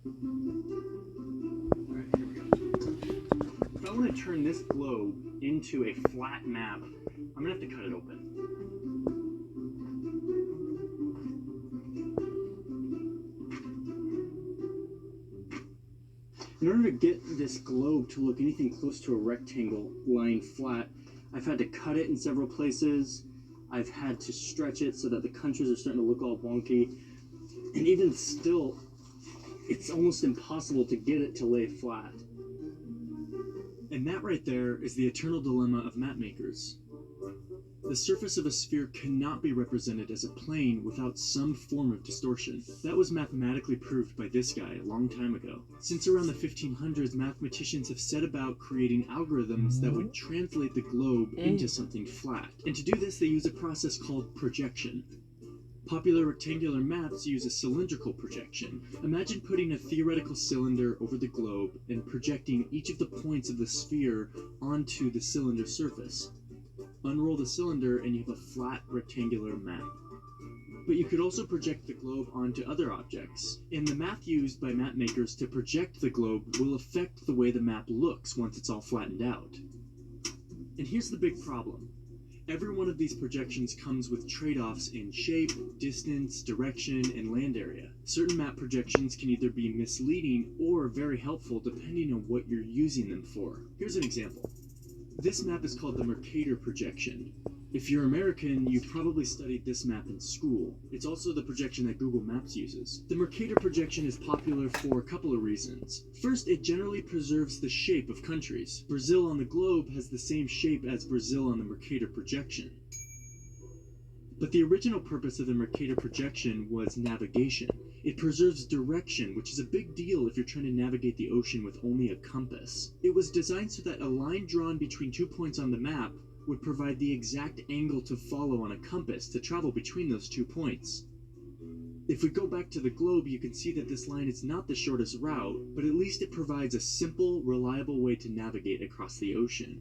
Alright, here we go. If I want to turn this globe into a flat map, I'm going to have to cut it open. In order to get this globe to look anything close to a rectangle lying flat, I've had to cut it in several places. I've had to stretch it so that the countries are starting to look all wonky. And even still, it's almost impossible to get it to lay flat. And that right there is the eternal dilemma of map makers. The surface of a sphere cannot be represented as a plane without some form of distortion. That was mathematically proved by this guy a long time ago. Since around the 1500s, mathematicians have set about creating algorithms that would translate the globe into something flat. And to do this, they use a process called projection. Popular rectangular maps use a cylindrical projection. Imagine putting a theoretical cylinder over the globe and projecting each of the points of the sphere onto the cylinder surface. Unroll the cylinder and you have a flat rectangular map. But you could also project the globe onto other objects, and the math used by map makers to project the globe will affect the way the map looks once it's all flattened out. And here's the big problem. Every one of these projections comes with trade-offs in shape, distance, direction, and land area. Certain map projections can either be misleading or very helpful depending on what you're using them for. Here's an example. This map is called the Mercator projection. If you're American, you've probably studied this map in school. It's also the projection that Google Maps uses. The Mercator projection is popular for a couple of reasons. First, it generally preserves the shape of countries. Brazil on the globe has the same shape as Brazil on the Mercator projection. But the original purpose of the Mercator projection was navigation. It preserves direction, which is a big deal if you're trying to navigate the ocean with only a compass. It was designed so that a line drawn between 2 points on the map would provide the exact angle to follow on a compass to travel between those 2 points. If we go back to the globe, you can see that this line is not the shortest route, but at least it provides a simple, reliable way to navigate across the ocean.